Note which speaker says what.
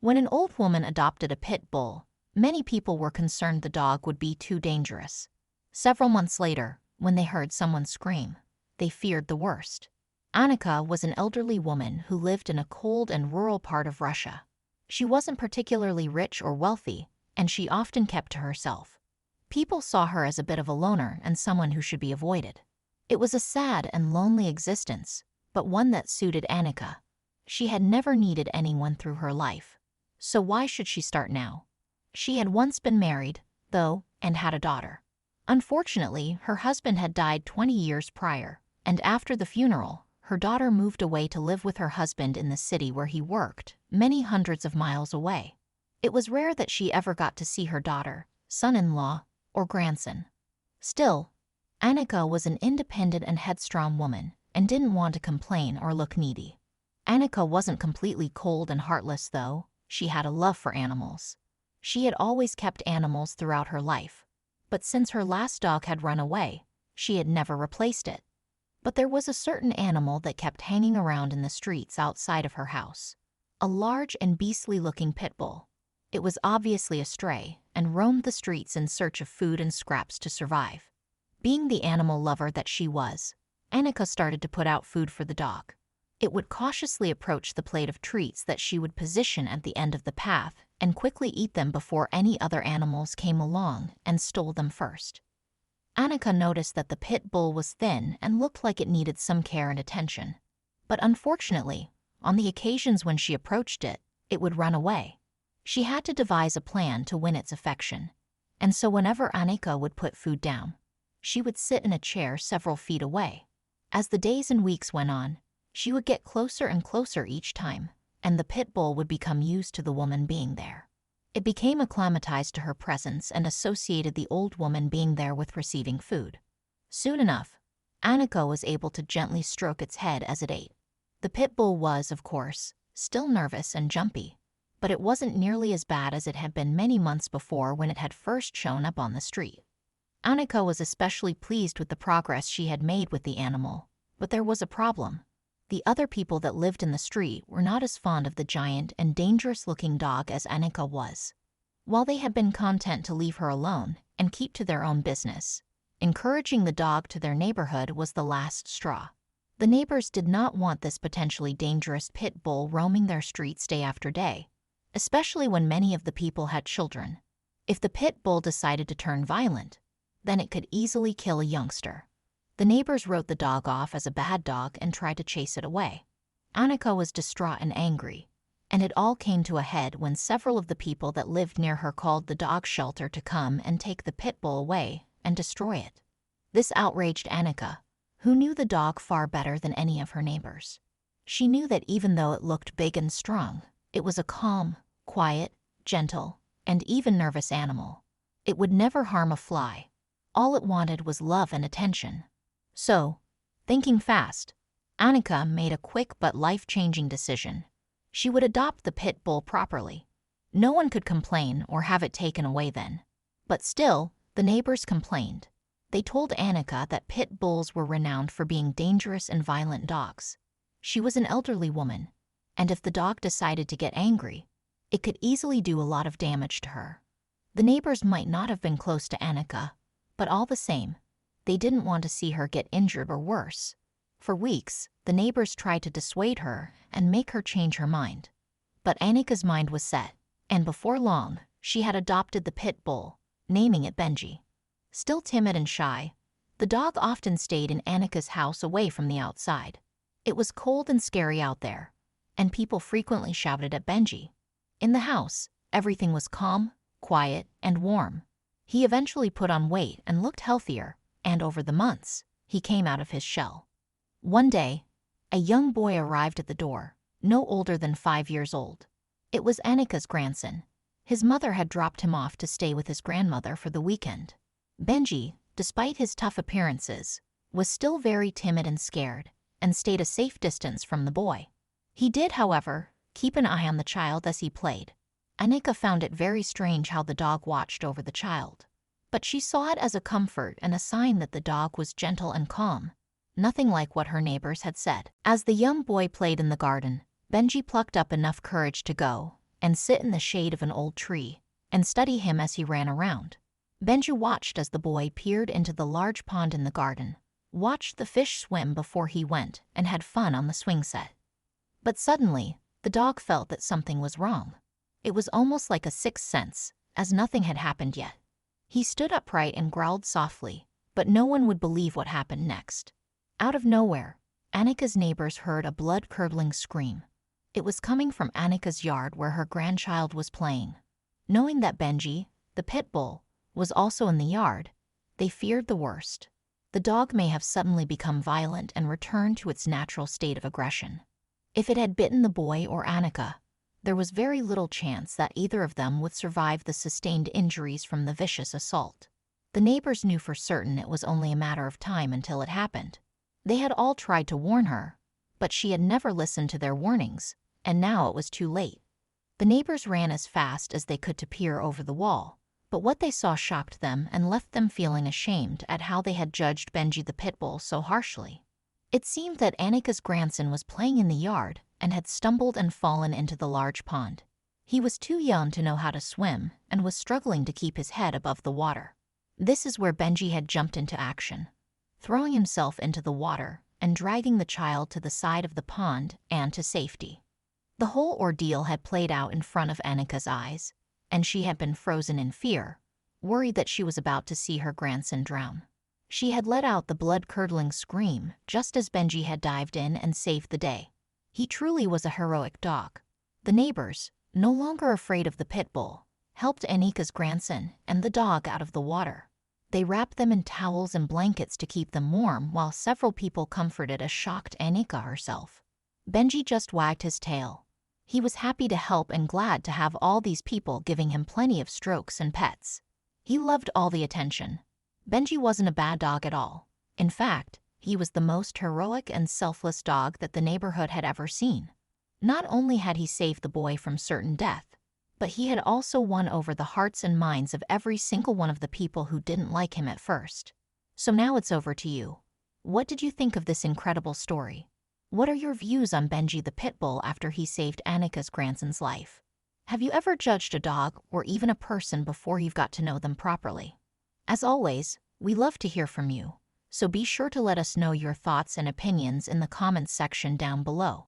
Speaker 1: When an old woman adopted a pit bull, many people were concerned the dog would be too dangerous. Several months later, when they heard someone scream, they feared the worst. Annika was an elderly woman who lived in a cold and rural part of Russia. She wasn't particularly rich or wealthy, and she often kept to herself. People saw her as a bit of a loner and someone who should be avoided. It was a sad and lonely existence, but one that suited Annika. She had never needed anyone through her life. So why should she start now? She had once been married, though, and had a daughter. Unfortunately, her husband had died 20 years prior, and after the funeral, her daughter moved away to live with her husband in the city where he worked, many hundreds of miles away. It was rare that she ever got to see her daughter, son-in-law, or grandson. Still, Annika was an independent and headstrong woman and didn't want to complain or look needy. Annika wasn't completely cold and heartless, though. She had a love for animals. She had always kept animals throughout her life, but since her last dog had run away, she had never replaced it. But there was a certain animal that kept hanging around in the streets outside of her house. A large and beastly-looking pit bull. It was obviously a stray and roamed the streets in search of food and scraps to survive. Being the animal lover that she was, Annika started to put out food for the dog. It would cautiously approach the plate of treats that she would position at the end of the path and quickly eat them before any other animals came along and stole them first. Annika noticed that the pit bull was thin and looked like it needed some care and attention. But unfortunately, on the occasions when she approached it, it would run away. She had to devise a plan to win its affection, and so whenever Annika would put food down, she would sit in a chair several feet away. As the days and weeks went on, she would get closer and closer each time, and the pit bull would become used to the woman being there. It became acclimatized to her presence and associated the old woman being there with receiving food. Soon enough, Annika was able to gently stroke its head as it ate. The pit bull was, of course, still nervous and jumpy, but it wasn't nearly as bad as it had been many months before when it had first shown up on the street. Annika was especially pleased with the progress she had made with the animal, but there was a problem. The other people that lived in the street were not as fond of the giant and dangerous-looking dog as Annika was. While they had been content to leave her alone and keep to their own business, encouraging the dog to their neighborhood was the last straw. The neighbors did not want this potentially dangerous pit bull roaming their streets day after day, especially when many of the people had children. If the pit bull decided to turn violent, then it could easily kill a youngster. The neighbors wrote the dog off as a bad dog and tried to chase it away. Annika was distraught and angry, and it all came to a head when several of the people that lived near her called the dog shelter to come and take the pit bull away and destroy it. This outraged Annika, who knew the dog far better than any of her neighbors. She knew that even though it looked big and strong, it was a calm, quiet, gentle, and even nervous animal. It would never harm a fly. All it wanted was love and attention. So, thinking fast, Annika made a quick but life-changing decision. She would adopt the pit bull properly. No one could complain or have it taken away then. But still, the neighbors complained. They told Annika that pit bulls were renowned for being dangerous and violent dogs. She was an elderly woman, and if the dog decided to get angry, it could easily do a lot of damage to her. The neighbors might not have been close to Annika, but all the same, they didn't want to see her get injured or worse. For weeks, the neighbors tried to dissuade her and make her change her mind. But Annika's mind was set, and before long, she had adopted the pit bull, naming it Benji. Still timid and shy, the dog often stayed in Annika's house away from the outside. It was cold and scary out there, and people frequently shouted at Benji. In the house, everything was calm, quiet, and warm. He eventually put on weight and looked healthier, and over the months, he came out of his shell. One day, a young boy arrived at the door, no older than 5 years old. It was Annika's grandson. His mother had dropped him off to stay with his grandmother for the weekend. Benji, despite his tough appearances, was still very timid and scared, and stayed a safe distance from the boy. He did, however, keep an eye on the child as he played. Annika found it very strange how the dog watched over the child. But she saw it as a comfort and a sign that the dog was gentle and calm, nothing like what her neighbors had said. As the young boy played in the garden, Benji plucked up enough courage to go and sit in the shade of an old tree and study him as he ran around. Benji watched as the boy peered into the large pond in the garden, watched the fish swim before he went, and had fun on the swing set. But suddenly, the dog felt that something was wrong. It was almost like a sixth sense, as nothing had happened yet. He stood upright and growled softly, but no one would believe what happened next. Out of nowhere, Annika's neighbors heard a blood-curdling scream. It was coming from Annika's yard where her grandchild was playing. Knowing that Benji, the pit bull, was also in the yard, they feared the worst. The dog may have suddenly become violent and returned to its natural state of aggression. If it had bitten the boy or Annika, there was very little chance that either of them would survive the sustained injuries from the vicious assault. The neighbors knew for certain it was only a matter of time until it happened. They had all tried to warn her, but she had never listened to their warnings, and now it was too late. The neighbors ran as fast as they could to peer over the wall, but what they saw shocked them and left them feeling ashamed at how they had judged Benji the pit bull so harshly. It seemed that Annika's grandson was playing in the yard and had stumbled and fallen into the large pond. He was too young to know how to swim and was struggling to keep his head above the water. This is where Benji had jumped into action, throwing himself into the water and dragging the child to the side of the pond and to safety. The whole ordeal had played out in front of Annika's eyes, and she had been frozen in fear, worried that she was about to see her grandson drown. She had let out the blood-curdling scream just as Benji had dived in and saved the day. He truly was a heroic dog. The neighbors, no longer afraid of the pit bull, helped Annika's grandson and the dog out of the water. They wrapped them in towels and blankets to keep them warm while several people comforted a shocked Annika herself. Benji just wagged his tail. He was happy to help and glad to have all these people giving him plenty of strokes and pets. He loved all the attention. Benji wasn't a bad dog at all. In fact, he was the most heroic and selfless dog that the neighborhood had ever seen. Not only had he saved the boy from certain death, but he had also won over the hearts and minds of every single one of the people who didn't like him at first. So now it's over to you. What did you think of this incredible story? What are your views on Benji the pit bull after he saved Annika's grandson's life? Have you ever judged a dog or even a person before you've got to know them properly? As always, we love to hear from you, so be sure to let us know your thoughts and opinions in the comments section down below.